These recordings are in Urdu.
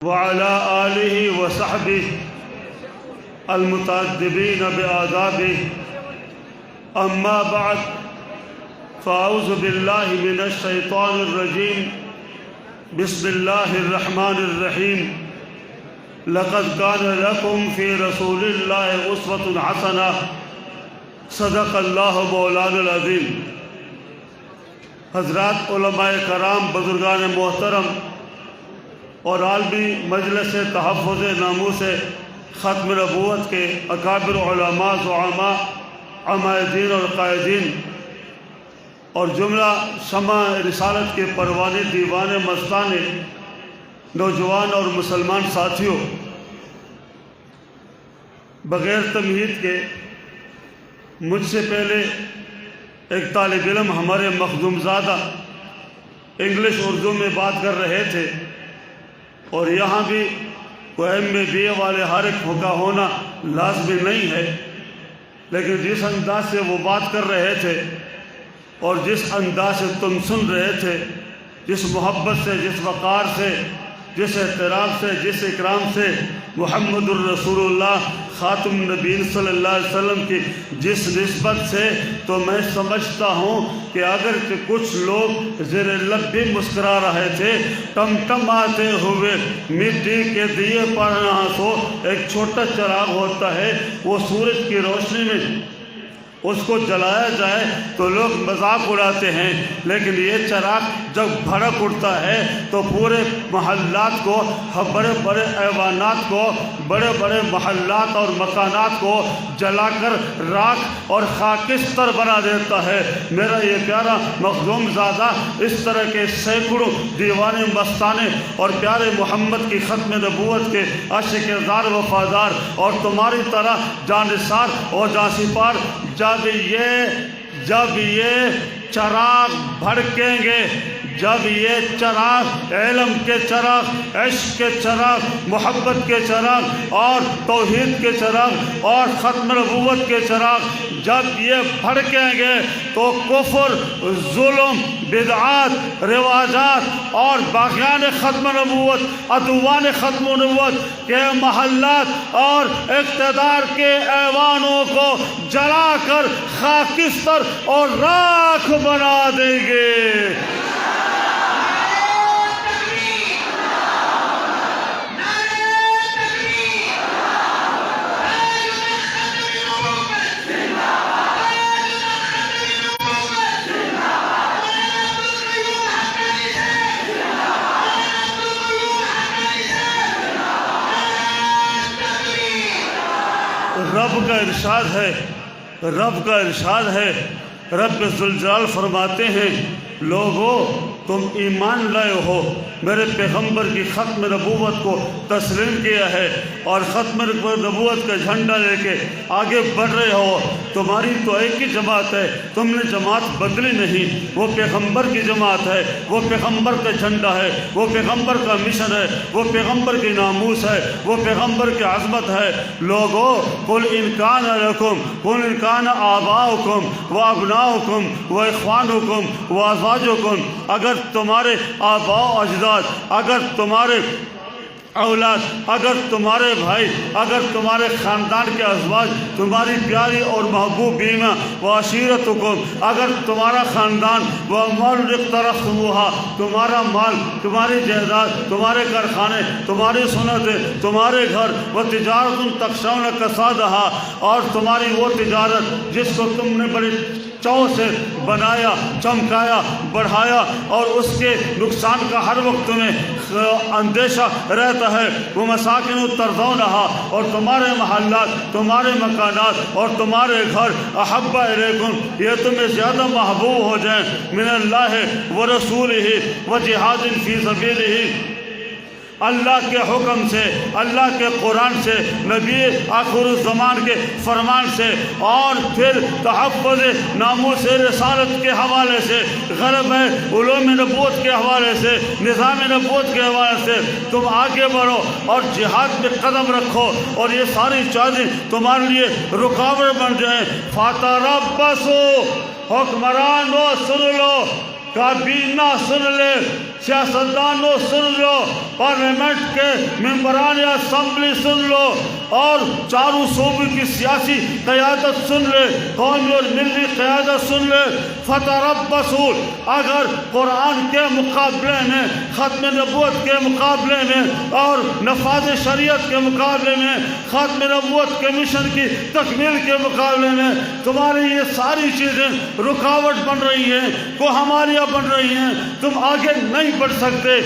وعلى آله وصحبه المتأدبين بآدابه. أما بعد، فأعوذ بالله من الشيطان الرجيم. بسم الله الرحمن الرحيم. لقد كان لكم في رسول الله أسوة حسنة. صدق اللہ مولانا العظیم. حضرات علماء کرام، بزرگان محترم اور عالمی مجلس تحفظ ناموس ختم نبوت کے اکابر علماء، زعماء، عمائدین اور قائدین اور جملہ شمع رسالت کے پروانے، دیوان مستانے، نوجوان اور مسلمان ساتھیوں، بغیر تمہید کے مجھ سے پہلے ایک طالب علم ہمارے مخدوم زادہ انگلش اردو میں بات کر رہے تھے، اور یہاں بھی کوئی MBA والے ہر ایک کا ہونا لازمی نہیں ہے، لیکن جس انداز سے وہ بات کر رہے تھے اور جس انداز سے تم سن رہے تھے، جس محبت سے، جس وقار سے، جس احترام سے، جس اکرام سے محمد الرسول اللہ خاتم النبیین صلی اللہ علیہ وسلم کی جس نسبت سے، تو میں سمجھتا ہوں کہ اگر کہ کچھ لوگ زیر لب بھی مسکرا رہے تھے، ٹمٹماتے ہوئے مٹی کے دیے پر سو ایک چھوٹا چراغ ہوتا ہے، وہ سورج کی روشنی میں اس کو جلایا جائے تو لوگ مذاق اڑاتے ہیں، لیکن یہ چراغ جب بھڑک اٹھتا ہے تو پورے محلات کو، بڑے بڑے ایوانات کو، بڑے بڑے محلات اور مکانات کو جلا کر راکھ اور خاکستر بنا دیتا ہے. میرا یہ پیارا مخدوم زادہ اس طرح کے سینکڑوں دیوانے مستانے اور پیارے محمد کی ختم نبوت کے عاشق زار وفادار اور تمہاری طرح جانثار اور جانسپار، جب یہ چراغ بھڑکیں گے، جب یہ چراغ، علم کے چراغ، عشق کے چراغ، محبت کے چراغ اور توحید کے چراغ اور ختم نبوت کے چراغ جب یہ بھڑکیں گے تو کفر، ظلم، بدعات، رواجات اور باغیان ختم نبوت، عدوان ختم نبوت کے محلات اور اقتدار کے ایوانوں کو جلا کر خاکستر اور راکھ بنا دیں گے. رب کا ارشاد ہے، رب ذوالجلال فرماتے ہیں، لوگو تم ایمان لائے ہو، میرے پیغمبر کی ختم نبوت کو تسلیم کیا ہے اور ختم نبوت کا جھنڈا لے کے آگے بڑھ رہے ہو. تمہاری تو ایک ہی جماعت ہے، تم نے جماعت بدلی نہیں. وہ پیغمبر کی جماعت ہے، وہ پیغمبر کا جھنڈا ہے، وہ پیغمبر کا مشن ہے، وہ پیغمبر کی ناموس ہے، وہ پیغمبر کی عظمت ہے. لوگو قل ان کان لکم، قل ان کان آباؤکم و ابناؤکم و اخوانکم و ازواجکم، اگر تمہارے آباء و اجداد، اگر تمہارے اولاد، اگر تمہارے بھائی، اگر تمہارے خاندان کے ازواج، تمہاری پیاری اور محبوب بیویاں، وعشیرتکم، اگر تمہارا خاندان، واموال اقترفتموہا، تمہارا مال، تمہاری جائیداد، تمہارے کارخانے، تمہاری صنعتیں، تمہارے گھر، وتجارت تخشون کسادہا، اور تمہاری وہ تجارت جس کو تم نے بڑے چاؤ سے بنایا، چمکایا، بڑھایا اور اس کے نقصان کا ہر وقت تمہیں اندیشہ رہتا ہے. وہ مساکن ترضونہا، اور تمہارے محلات، تمہارے مکانات اور تمہارے گھر، احب الیکم، یہ تمہیں زیادہ محبوب ہو جائیں من اللہ ورسولہ وجہاد فی سبیلہ، اللہ کے حکم سے، اللہ کے قرآن سے، نبی آخر الزمان کے فرمان سے، اور پھر تحفظ ناموس رسالت کے حوالے سے، غلبہ علوم نبوت کے حوالے سے، نظام نبوت کے حوالے سے تم آگے بڑھو اور جہاد میں قدم رکھو، اور یہ ساری چیزیں تمہارے لیے رکاوٹ بن جائیں. فاتربصوا، حکمرانو سن لو، کابینہ سن لے، سیاستدانوں سن لو، پارلیمنٹ کے ممبران اسمبلی سن لو، اور چاروں صوبے کی سیاسی قیادت سن لے، قومی اور ملی قیادت سن لے۔ فتربصوا، اگر قرآن کے مقابلے میں، ختم نبوت کے مقابلے میں اور نفاذ شریعت کے مقابلے میں، ختم نبوت کے مشن کی تکمیل کے مقابلے میں تمہاری یہ ساری چیزیں رکاوٹ بن رہی ہیں، کوہماریاں بن رہی ہیں، تم آگے نہیں بڑھ سکتے،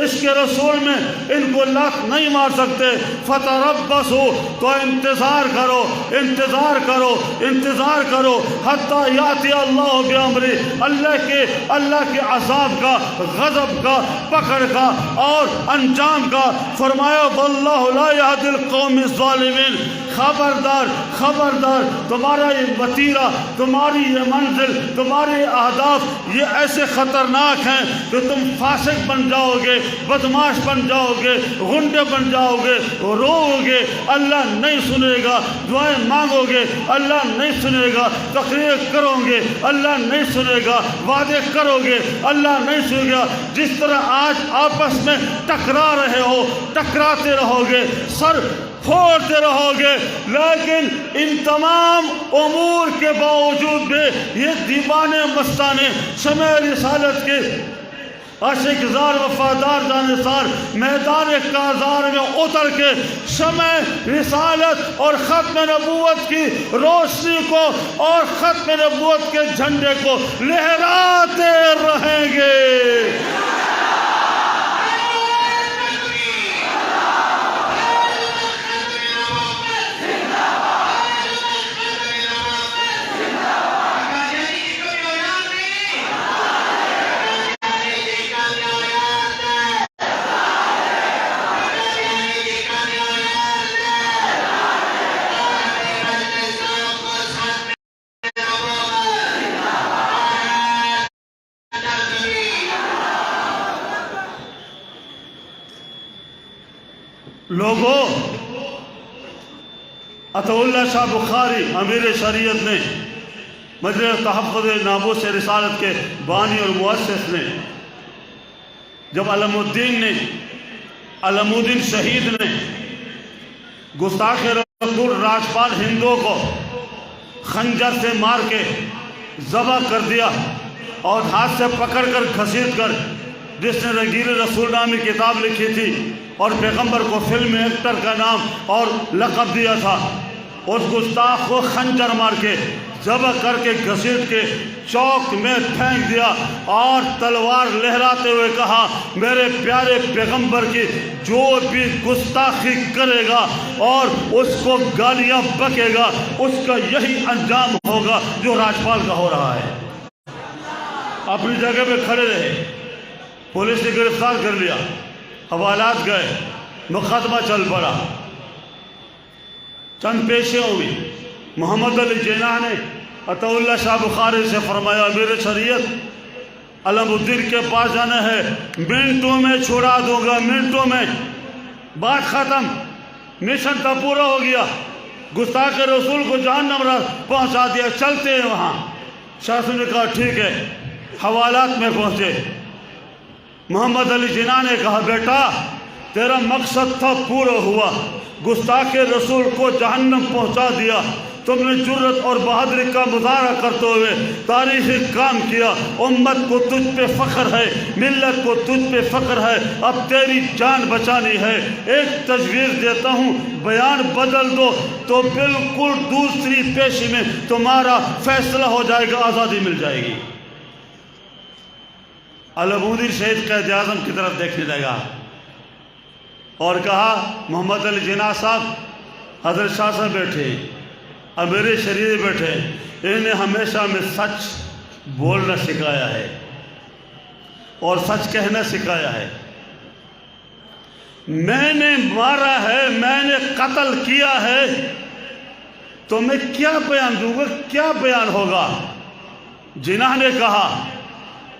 اس کے رسول میں ان کو لات نہیں مار سکتے۔ فتربصوا، تو انتظار کرو، انتظار کرو، انتظار کرو، حتیٰ یاتی اللہ بامری، اللہ کے عذاب کا، غضب کا، پکڑ کا اور انجام کا۔ فرمایا واللہ لا یہدی القوم الظالمین، خبردار خبردار، تمہارا یہ وتیرہ، تمہاری یہ منزل، تمہارے اہداف یہ ایسے خطرناک ہیں کہ تم فاسق بن جاؤ گے، بدماش بن جاؤ گے، غنڈے بن جاؤ گے، رو گے، اللہ نہیں سنے گا، دعائیں مانگو گے، اللہ نہیں سنے گا، تقریر کرو گے، اللہ نہیں سنے گا، وعدے کرو گے، اللہ نہیں سنے گا۔ جس طرح آج آپس میں ٹکرا رہے ہو، ٹکراتے رہو گے، سر پھوڑتے رہو گے، لیکن ان تمام امور کے باوجود بھی یہ دیوانے مستانے شمع رسالت کے عاشق زار وفادار جانثار میدان کارزار میں اتر کے شمع رسالت اور ختم نبوت کی روشنی کو اور ختم نبوت کے جھنڈے کو لہراتے رہیں گے۔ لوگوں، عطا اللہ شاہ بخاری امیر شریعت نے، مجلس تحفظ ناموس رسالت کے بانی اور مؤسس نے، جب علم الدین شہید نے گستاخ رسول راجپال ہندو کو خنجر سے مار کے ذبح کر دیا اور ہاتھ سے پکڑ کر گھسیٹ کر، جس نے رنگین رسول نامی کتاب لکھی تھی اور پیغمبر کو فلم ایکٹر کا نام اور لقب دیا تھا، اس گستاخ کو خنجر مار کے ذبح کر کے گھسیٹ کے چوک میں پھینک دیا اور تلوار لہراتے ہوئے کہا، میرے پیارے پیغمبر کی جو بھی گستاخی کرے گا اور اس کو گالیاں بکے گا، اس کا یہی انجام ہوگا جو راجپال کا ہو رہا ہے۔ اپنی جگہ پہ کھڑے رہے، پولیس نے گرفتار کر لیا، حوالات گئے، مقدمہ چل پڑا، چند پیشیں ہوئی۔ محمد علی جناح نے عطا اللہ شاہ بخاری سے فرمایا، امیر شریعت علم الدین کے پاس جانا ہے، منٹوں میں چھڑا دوں گا، منٹوں میں۔ بات ختم، مشن تو پورا ہو گیا، گستاخ رسول کو جہنم پہنچا دیا، چلتے ہیں وہاں۔ شاہ صاحب نے کہا ٹھیک ہے، حوالات میں پہنچے۔ محمد علی جناح نے کہا، بیٹا تیرا مقصد تھا پورا ہوا، گستاخ رسول کو جہنم پہنچا دیا، تم نے جرت اور بہادری کا مظاہرہ کرتے ہوئے تاریخی کام کیا، امت کو تجھ پہ فخر ہے، ملت کو تجھ پہ فخر ہے، اب تیری جان بچانی ہے۔ ایک تجویز دیتا ہوں، بیان بدل دو تو بالکل دوسری پیشی میں تمہارا فیصلہ ہو جائے گا، آزادی مل جائے گی۔ علم الدین شہید قائد اعظم کی طرف دیکھنے لگا اور کہا، محمد علی جناح صاحب، حضرت شاہ صاحب بیٹھے، امیر شریعت بیٹھے، انہیں ہمیشہ ہمیں سچ بولنا سکھایا ہے اور سچ کہنا سکھایا ہے۔ میں نے مارا ہے، میں نے قتل کیا ہے، تو میں کیا بیان دوں گا، کیا بیان ہوگا؟ جناح نے کہا،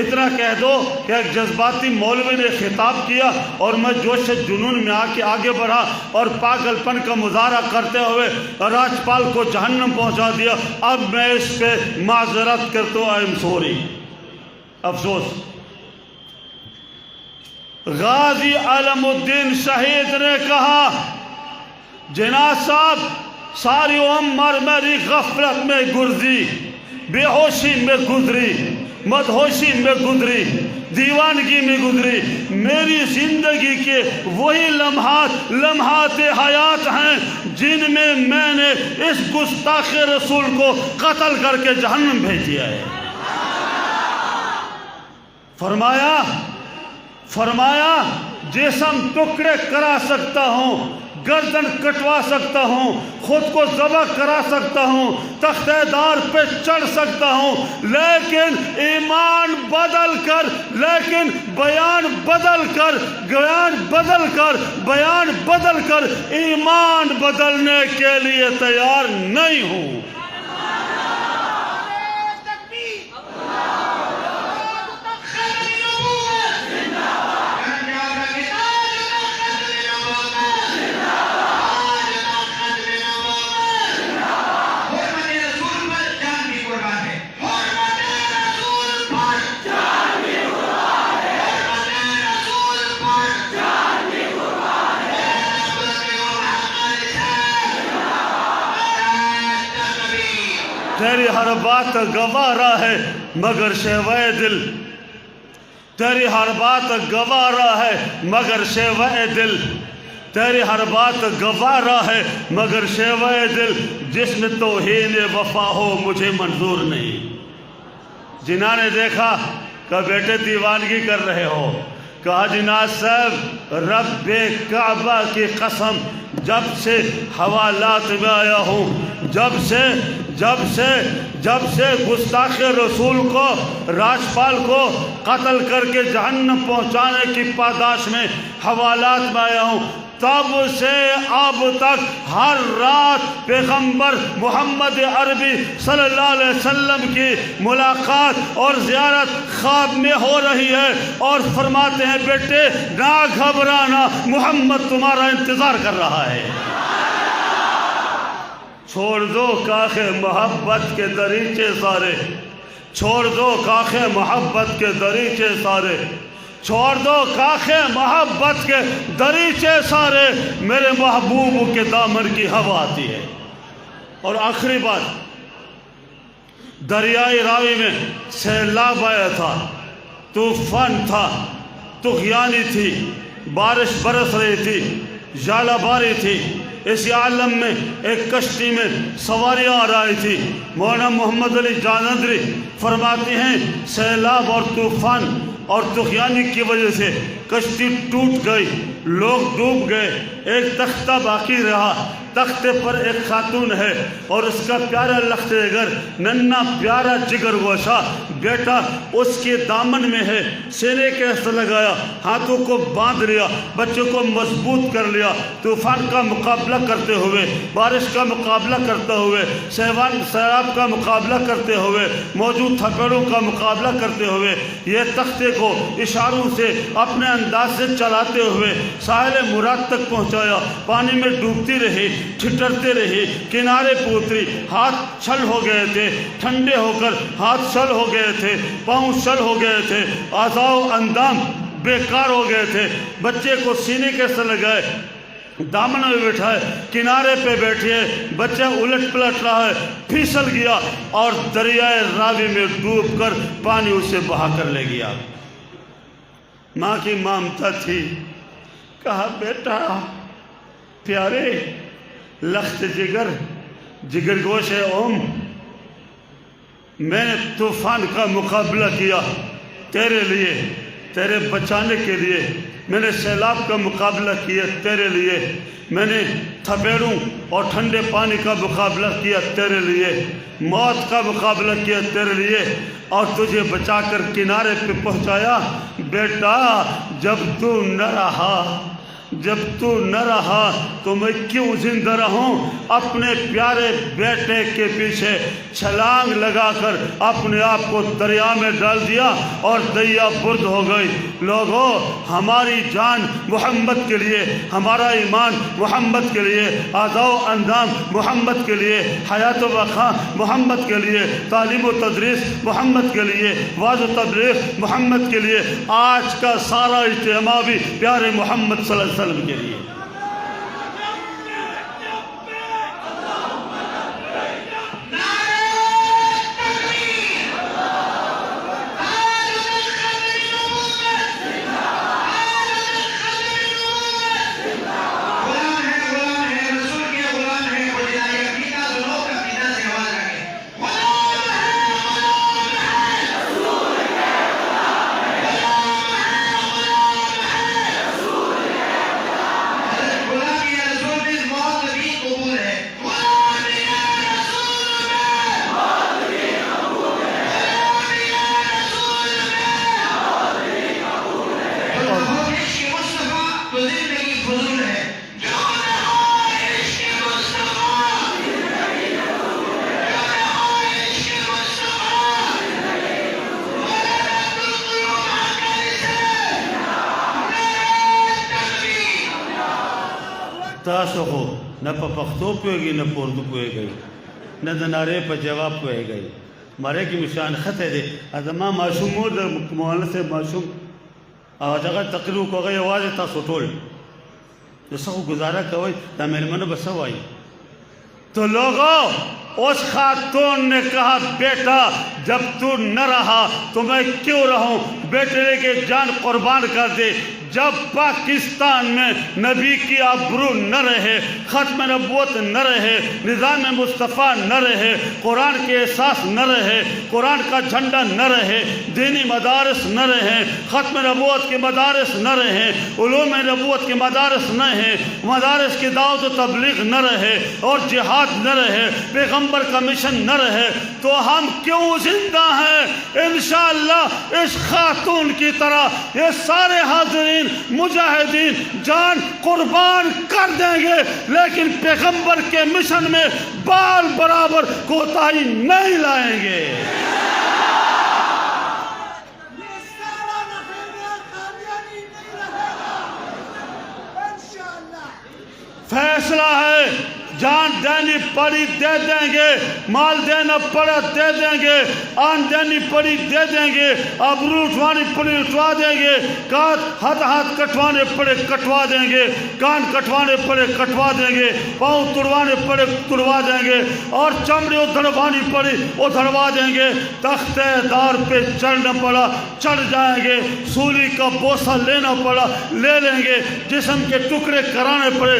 اتنا کہہ دو کہ ایک جذباتی مولوی نے خطاب کیا اور میں جوش جنون میں آ کے آگے بڑھا اور پاگل پن کا مظاہرہ کرتے ہوئے راجپال کو جہنم پہنچا دیا، اب میں اس پہ معذرت کرتا ہوں، آئی ایم سوری۔ افسوس غازی علم الدین شہید نے کہا جناز صاحب ساری عمر میری غفلت میں گزری، بے ہوشی میں گزری، مدہوشی میں گزری، دیوانگی میں گزری، میری زندگی کے وہی لمحات حیات ہیں جن میں میں نے اس گستاخ رسول کو قتل کر کے جہنم بھیج دیا ہے۔ فرمایا جسم ٹکڑے کرا سکتا ہوں، گردن کٹوا سکتا ہوں، خود کو ذبح کرا سکتا ہوں، تختہ دار پہ چڑھ سکتا ہوں، لیکن ایمان بدل کر، لیکن بیان بدل کر ایمان بدلنے کے لیے تیار نہیں ہوں۔ تیری ہر بات گوارا ہے مگر شیوہ دل، تیری ہر بات گوارا ہے مگر شیوہ دل، تیری ہر بات گوارا ہے مگر شیوہ دل، جس میں توہین وفا ہو مجھے منظور نہیں۔ جنہاں نے دیکھا کہ بیٹے دیوانگی کر رہے ہو، کہا جناز صاحب رب کعبہ کی قسم جب سے حوالات میں آیا ہوں، جب سے گستاخ رسول کو، راجپال کو قتل کر کے جہنم پہنچانے کی پاداش میں حوالات میں آیا ہوں، تب سے اب تک ہر رات پیغمبر محمد عربی صلی اللہ علیہ وسلم کی ملاقات اور زیارت خواب میں ہو رہی ہے، اور فرماتے ہیں بیٹے نہ گھبرانا، محمد تمہارا انتظار کر رہا ہے۔ چھوڑ دو کاخ محبت کے دریچے سارے، چھوڑ دو کاخ محبت کے دریچے سارے، چھوڑ دو کاخ محبت کے دریچے سارے، میرے محبوب کے دامن کی ہوا آتی ہے۔ اور آخری بات، دریائے راوی میں سیلاب آیا تھا، طوفان تھا، طغیانی تھی، بارش برس رہی تھی، ژالہ باری تھی، اس عالم میں ایک کشتی میں سواریاں آ رہی تھی۔ مولانا محمد علی جالندری فرماتے ہیں سیلاب اور طوفان اور طغیانی کی وجہ سے کشتی ٹوٹ گئی، لوگ ڈوب گئے، ایک تختہ باقی رہا، تختے پر ایک خاتون ہے اور اس کا پیارا لخت جگر، ننھا پیارا جگر گوشہ بیٹا اس کے دامن میں ہے، سینے کے ایسا لگایا، ہاتھوں کو باندھ لیا، بچوں کو مضبوط کر لیا، طوفان کا مقابلہ کرتے ہوئے، بارش کا مقابلہ کرتے ہوئے، سیلاب کا مقابلہ کرتے ہوئے، موجود تھپیڑوں کا مقابلہ کرتے ہوئے، یہ تختے کو اشاروں سے اپنے انداز سے چلاتے ہوئے ساحل مراد تک پہنچایا، پانی میں ڈوبتی رہی، ٹھٹرتے رہی، کنارے پہ اتری، ہاتھ چھل ہو گئے تھے، ٹھنڈے ہو کر ہاتھ چھل ہو گئے تھے، پاؤں چھل ہو گئے تھے، اعضاء و اندام بیکار ہو گئے تھے، بچے کو سینے کے سر لگائے، دامن میں بٹھائے، کنارے پہ بیٹھے، بچہ الٹ پلٹ رہا ہے، پھسل گیا اور دریائے راوی میں ڈوب کر پانی اسے بہا کر لے گیا۔ ماں کی ممتا تھی، کہا بیٹا پیارے لخت جگر گوش میں نے طوفان کا مقابلہ کیا تیرے لیے، تیرے بچانے کے لیے، میں نے سیلاب کا مقابلہ کیا تیرے لیے، میں نے تھپیڑوں اور ٹھنڈے پانی کا مقابلہ کیا تیرے لیے، موت کا مقابلہ کیا تیرے لیے، اور تجھے بچا کر کنارے پہ پہنچایا۔ بیٹا جب تو نہ رہا تو میں کیوں زندہ رہوں؟ اپنے پیارے بیٹے کے پیچھے چھلانگ لگا کر اپنے آپ کو دریا میں ڈال دیا اور دریا برد ہو گئی۔ لوگوں ہماری جان محمد کے لیے، ہمارا ایمان محمد کے لیے، اعضاء و اندام محمد کے لیے، حیات و بقا محمد کے لیے، تعلیم و تدریس محمد کے لیے، واعظ و تبلیغ محمد کے لیے، آج کا سارا اجتماع بھی پیارے محمد صلی اللہ علیہ وسلم کے لیے۔ تاسو خو نه په پښتو پوهېږئ نه په اردو پوهېږئ نه د نارې په جواب پوهېږئ ماره کې مشان خطه دی زما ماشوم و د مولانا صاحب ماشوم او دغه تقریر وکړو هغه یوازې تاسو ټول نو څه خو گزاره کوئ دا میلمنو به څه وایي تو لوگوں اس خاتون نے کہا بیٹا جب تو نہ رہا تو میں کیوں رہوں بیٹے کے جان قربان کر دے جب پاکستان میں نبی کی آبرو نہ رہے ختم نبوت نہ رہے نظام مصطفیٰ نہ رہے قرآن کے احساس نہ رہے قرآن کا جھنڈا نہ رہے دینی مدارس نہ رہیں ختم نبوت کے مدارس نہ رہیں علوم نبوت کے مدارس نہ ہیں مدارس کی دعوت و تبلیغ نہ رہے اور جہاد نہ رہے پیغمبر کا مشن نہ رہے تو ہم کیوں زندہ ہیں انشاءاللہ اس خاتون کی طرح یہ سارے حاضرین مجاہدین جان قربان کر دیں گے لیکن پیغمبر کے مشن میں بال برابر کوتاہی نہیں لائیں گے فیصلہ ہے جان دینی پڑی دے دیں گے مال دینا پڑا دے دیں گے آن دینی پڑی دے دیں گے ابرو اٹھوانی پڑی اٹھوا دیں گے ہاتھ کٹوانے پڑے کٹوا دیں گے کان کٹوانے پڑے کٹوا دیں گے پاؤں توڑوانے پڑے توڑوا دیں گے اور چمڑی ادھڑوانی پڑی ادھڑوا دیں گے تختے دار پہ چڑھنا پڑا چڑھ جائیں گے سولی کا بوسہ لینا پڑا لے لیں گے جسم کے ٹکڑے کرانے پڑے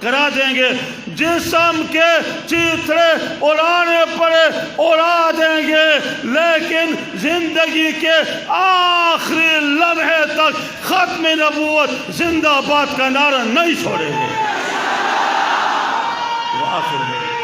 کرا دیں گے جسم کے چیتڑے اڑانے پڑے اڑا دیں گے لیکن زندگی کے آخری لمحے تک ختم نبوت زندہ باد کا نعرہ نہیں چھوڑیں گے وہ آخر میں